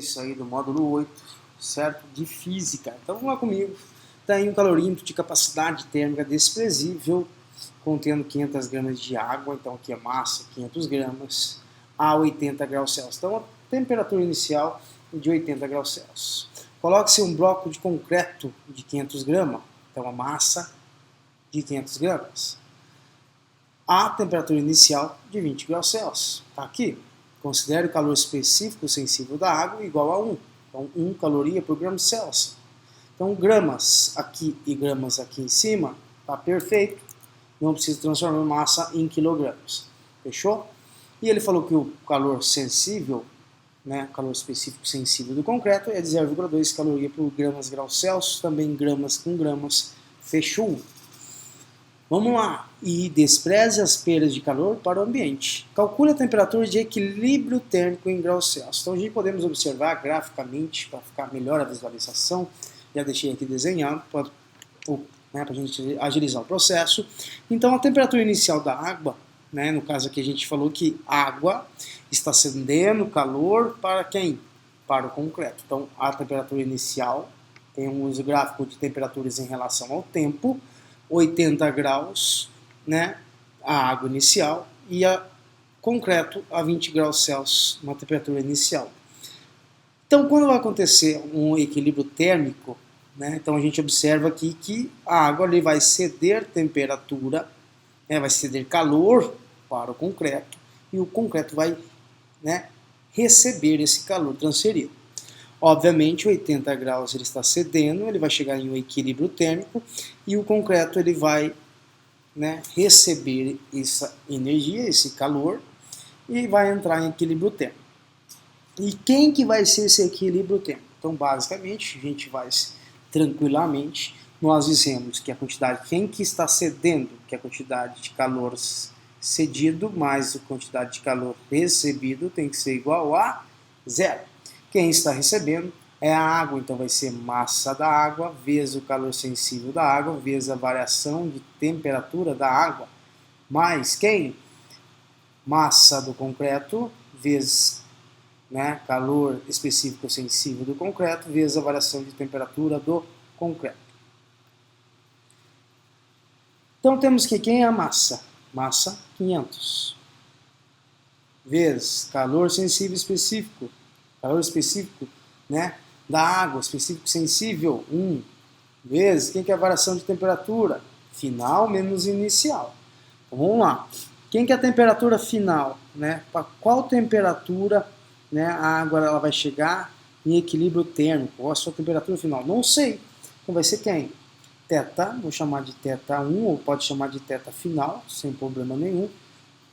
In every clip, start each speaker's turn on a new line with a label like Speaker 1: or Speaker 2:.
Speaker 1: 2 aí do módulo 8, certo? De física. Então vamos lá comigo. Tem um calorímetro de capacidade térmica desprezível, contendo 500 gramas de água, então aqui a massa 500 gramas, a 80 graus Celsius. Então a temperatura inicial é de 80 graus Celsius. Coloque-se um bloco de concreto de 500 gramas, então a massa de 500 gramas. A temperatura inicial de 20 graus Celsius. Está aqui. Considere o calor específico sensível da água igual a 1. Então, 1 caloria por grama Celsius. Então, gramas aqui e gramas aqui em cima, está perfeito. Não precisa transformar massa em quilogramas. Fechou? E ele falou que o calor sensível, né, calor específico sensível do concreto é de 0,2 caloria por gramas graus Celsius, também gramas com gramas. Fechou? Vamos lá. E despreze as perdas de calor para o ambiente. Calcule a temperatura de equilíbrio térmico em graus Celsius. Então a gente podemos observar graficamente, para ficar melhor a visualização. Já deixei aqui desenhado para a gente agilizar o processo. Então a temperatura inicial da água, né, no caso aqui a gente falou que a água está cedendo calor para quem? Para o concreto. Então a temperatura inicial, tem um uso gráfico de temperaturas em relação ao tempo, 80 graus, né, a água inicial, e a concreto a 20 graus Celsius, uma temperatura inicial. Então, quando vai acontecer um equilíbrio térmico, né, então a gente observa aqui que a água ali vai ceder temperatura, né, vai ceder calor para o concreto, e o concreto vai, né, receber esse calor transferido. Obviamente, 80 graus ele está cedendo, ele vai chegar em um equilíbrio térmico e o concreto ele vai, né, receber essa energia, esse calor, e vai entrar em equilíbrio térmico. E quem que vai ser esse equilíbrio térmico? Então, basicamente, a gente vai tranquilamente, nós dizemos que a quantidade, quem que está cedendo, que é a quantidade de calor cedido mais a quantidade de calor recebido tem que ser igual a zero. Quem está recebendo é a água, então vai ser massa da água vezes o calor sensível da água vezes a variação de temperatura da água, mais quem? Massa do concreto vezes, né, calor específico sensível do concreto vezes a variação de temperatura do concreto. Então temos que quem é a massa? Massa 500 vezes calor sensível específico, calor específico, né, da água, específico sensível, 1 vezes, quem que é a variação de temperatura? Final menos inicial. Então, vamos lá. Quem que é a temperatura final? Né? Para qual temperatura, né, a água ela vai chegar em equilíbrio térmico? Qual a sua temperatura final? Não sei. Então vai ser quem? Θ, vou chamar de θ1, ou pode chamar de θ final, sem problema nenhum,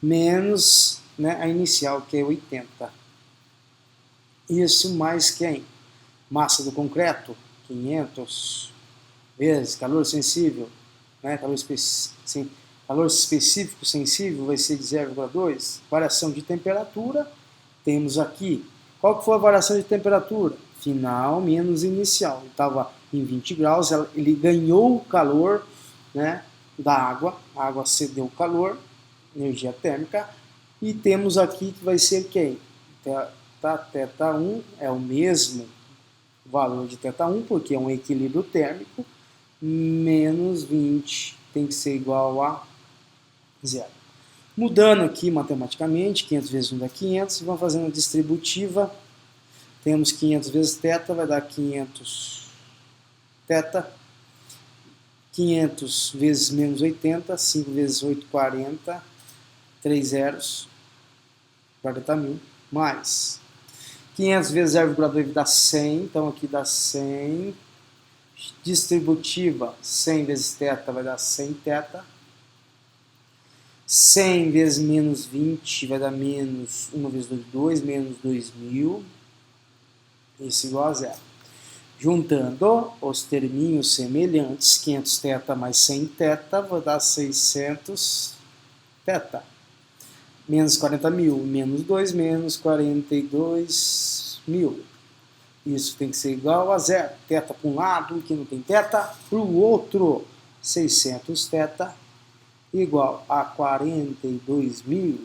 Speaker 1: menos, né, a inicial, que é 80. Isso mais quem? Massa do concreto, 500 vezes calor sensível, né? calor específico sensível vai ser de 0,2. Variação de temperatura, temos aqui, qual que foi a variação de temperatura? Final menos inicial. Ele estava em 20 graus, ele ganhou o calor, né, da água, a água cedeu o calor, energia térmica, e temos aqui que vai ser quem? θ1 é o mesmo valor de θ1, porque é um equilíbrio térmico, menos 20 tem que ser igual a zero. Mudando aqui matematicamente, 500 vezes 1 dá 500, vamos fazendo a distributiva, temos 500 vezes θ, vai dar 500 θ, 500 vezes menos 80, 5 vezes 8, 40, 3 zeros, 40.000, mais 500 vezes 0,2 dá 100, então aqui dá 100, distributiva, 100 vezes θ vai dar 100 θ, 100 vezes menos 20 vai dar menos 1 vezes 2, 2, menos 2.000, isso igual a zero. Juntando os terminhos semelhantes, 500 θ mais 100 θ vai dar 600 θ. Menos 40.000, menos 2, menos 42.000. Isso tem que ser igual a zero. Θ para um lado, que não tem θ, para o outro. 600 θ igual a 42.000.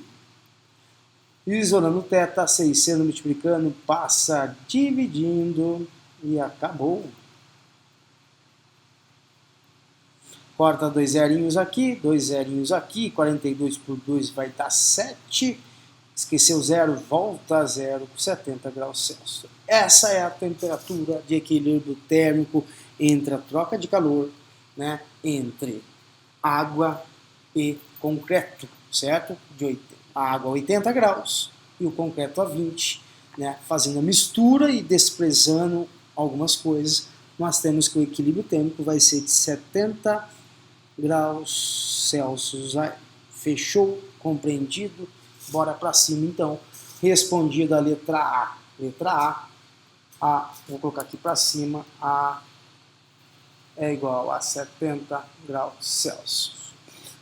Speaker 1: isolando o θ, 6 sendo multiplicando, passa dividindo e acabou. Corta 2 zerinhos aqui, 2 zerinhos aqui, 42 por 2 vai dar 7. Esqueceu 0, volta a 0 com 70 graus Celsius. Essa é a temperatura de equilíbrio térmico entre a troca de calor, né, entre água e concreto, certo? A água a 80 graus e o concreto a 20, né, fazendo a mistura e desprezando algumas coisas. Nós temos que o equilíbrio térmico vai ser de 70 graus Celsius. Fechou? Compreendido? Bora para cima então. Respondida a letra A. Letra A, vou colocar aqui para cima, A é igual a 70 graus Celsius.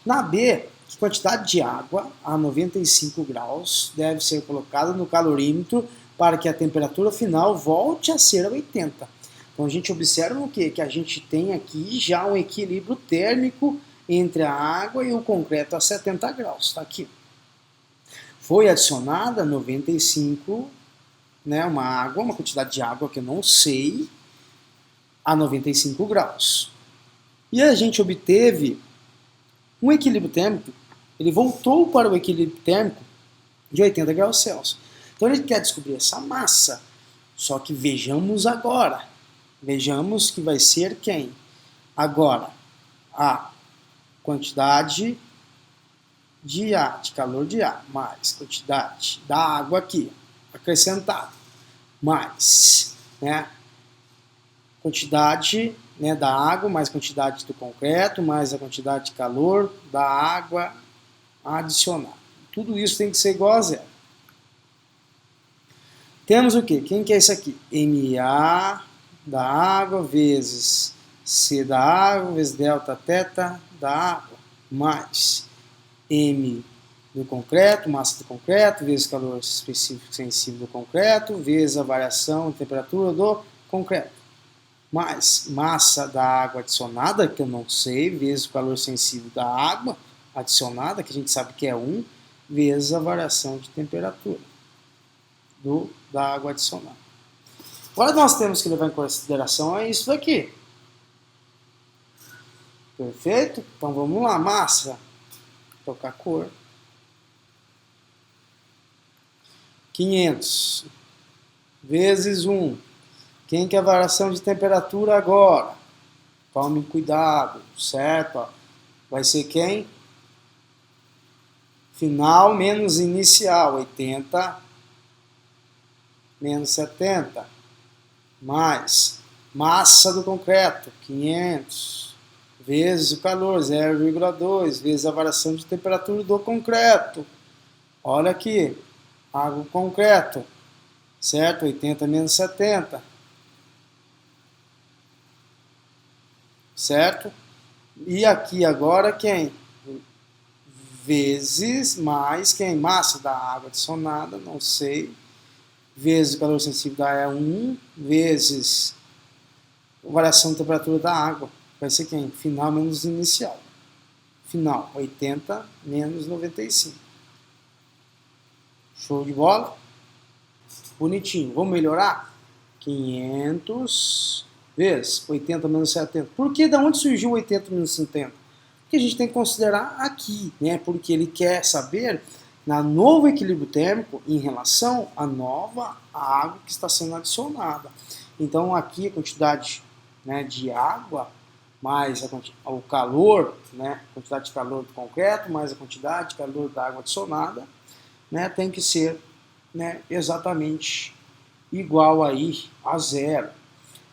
Speaker 1: Na B, quantidade de água a 95 graus deve ser colocada no calorímetro para que a temperatura final volte a ser a 80. Então a gente observa o quê? Que a gente tem aqui já um equilíbrio térmico entre a água e o concreto a 70 graus. Está aqui. Foi adicionada 95, né, uma quantidade de água que eu não sei, a 95 graus. E a gente obteve um equilíbrio térmico, ele voltou para o equilíbrio térmico de 80 graus Celsius. Então ele quer descobrir essa massa, só que vejamos agora. Vejamos que vai ser quem? Agora, a quantidade de ar, de calor de ar, mais quantidade da água aqui, acrescentada, mais, né, quantidade, né, da água, mais quantidade do concreto, mais a quantidade de calor da água adicionada. Tudo isso tem que ser igual a zero. Temos o quê? Quem que é isso aqui? MA da água vezes C da água vezes delta θ da água, mais M do concreto, massa do concreto, vezes calor específico sensível do concreto, vezes a variação de temperatura do concreto, mais massa da água adicionada, que eu não sei, vezes o calor sensível da água adicionada, que a gente sabe que é 1, vezes a variação de temperatura da água adicionada. Agora nós temos que levar em consideração isso daqui. Perfeito? Então vamos lá, massa. Trocar cor. 500 vezes 1. Quem que é a variação de temperatura agora? Tome cuidado, certo? Ó. Vai ser quem? Final menos inicial, 80 menos 70. Mais massa do concreto, 500. Vezes o calor, 0,2, vezes a variação de temperatura do concreto. Olha aqui, água concreto, certo? 80 menos 70. Certo? E aqui agora quem? Vezes mais quem? Massa da água adicionada, não sei. Vezes o calor sensível da água é 1, vezes a variação de temperatura da água. Vai ser quem? Final menos inicial. Final, 80 menos 95. Show de bola? Bonitinho. Vamos melhorar? 500 vezes 80 menos 70. Por que? Da onde surgiu 80 menos 70? Porque a gente tem que considerar aqui, né? Porque ele quer saber na novo equilíbrio térmico em relação à nova água que está sendo adicionada. Então aqui a quantidade, né, de água mais o calor, né, a quantidade de calor do concreto, mais a quantidade de calor da água adicionada, né, tem que ser, né, exatamente igual aí a zero.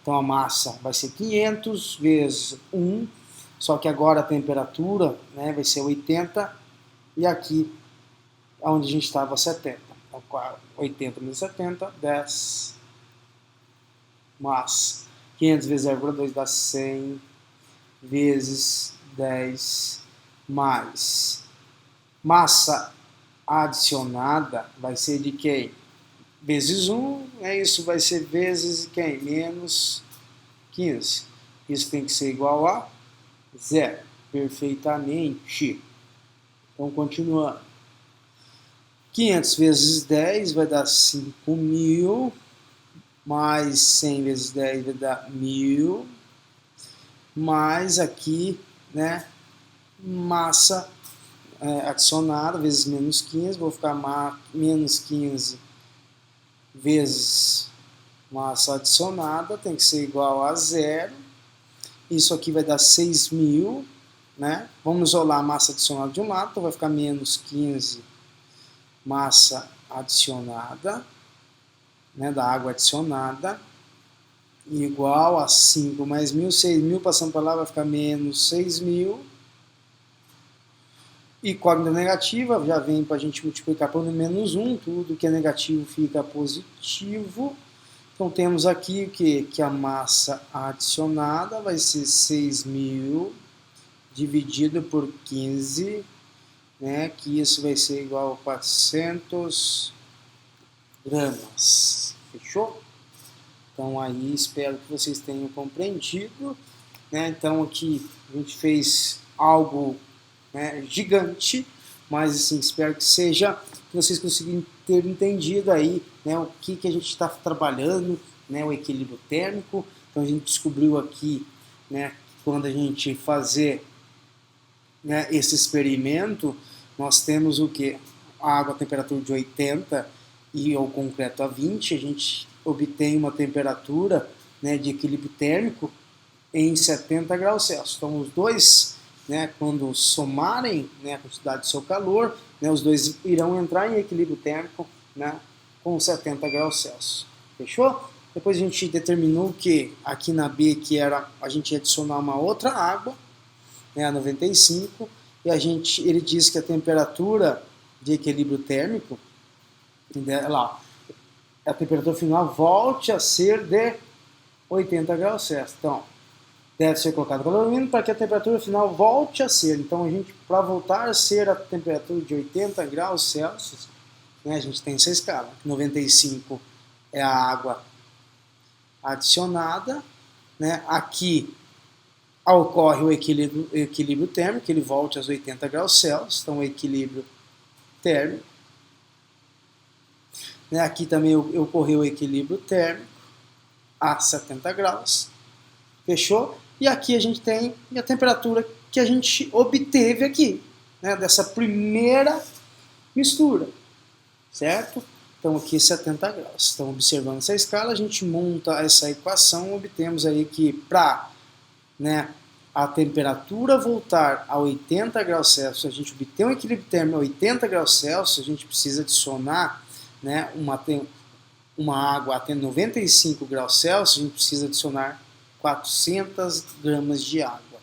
Speaker 1: Então a massa vai ser 500 vezes 1, só que agora a temperatura, né, vai ser 80 e aqui onde a gente estava 70. Então 80 menos 70, 10 massa. 500 vezes 0,2 dá 100 vezes 10 mais massa adicionada vai ser de quem? Vezes 1, isso vai ser vezes quem? Menos 15. Isso tem que ser igual a 0. Perfeitamente. Então, continuando. 500 vezes 10 vai dar 5.000, mais 100 vezes 10 vai dar 1.000, mais aqui, né, massa adicionada vezes menos 15, vou ficar menos 15 vezes massa adicionada, tem que ser igual a 0. Isso aqui vai dar 6.000, né? Vamos isolar a massa adicionada de um lado, então vai ficar menos 15 massa adicionada, né, da água adicionada, igual a 5 mais 1.000, 6.000 passando para lá vai ficar menos 6.000. E cógnita negativa já vem para a gente multiplicar por menos 1, tudo que é negativo fica positivo. Então temos aqui o quê? Que a massa adicionada vai ser 6.000 dividido por 15, né? Que isso vai ser igual a 400 gramas. Fechou? Então aí espero que vocês tenham compreendido, né? Então aqui a gente fez algo, né, gigante, mas assim, espero que vocês consigam ter entendido aí, né, o que a gente está trabalhando, né, o equilíbrio térmico. Então a gente descobriu aqui, né, quando a gente fazer, né, esse experimento, nós temos o que? A água a temperatura de 80 e o concreto a 20, a gente obtém uma temperatura, né, de equilíbrio térmico em 70 graus Celsius. Então os dois, né, quando somarem, né, a quantidade de seu calor, né, os dois irão entrar em equilíbrio térmico, né, com 70 graus Celsius. Fechou? Depois a gente determinou que aqui na B que era a gente ia adicionar uma outra água, né, a 95, e ele diz que a temperatura de equilíbrio térmico, lá, a temperatura final volte a ser de 80 graus Celsius. Então, deve ser colocado calor mínimo para que a temperatura final volte a ser. Então, para voltar a ser a temperatura de 80 graus Celsius, né, a gente tem essa escala. 95 é a água adicionada, né? Aqui ocorre o equilíbrio térmico, ele volte aos 80 graus Celsius, então o equilíbrio térmico. Né, aqui também ocorreu o equilíbrio térmico a 70 graus. Fechou? E aqui a gente tem a temperatura que a gente obteve aqui, né, dessa primeira mistura, certo? Então aqui 70 graus. Então observando essa escala, a gente monta essa equação, obtemos aí que para, né, a temperatura voltar a 80 graus Celsius, a gente obter um equilíbrio térmico a 80 graus Celsius, a gente precisa adicionar, né, uma água a 95 graus Celsius, a gente precisa adicionar 400 gramas de água.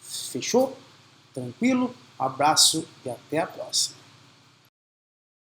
Speaker 1: Fechou? Tranquilo? Abraço e até a próxima.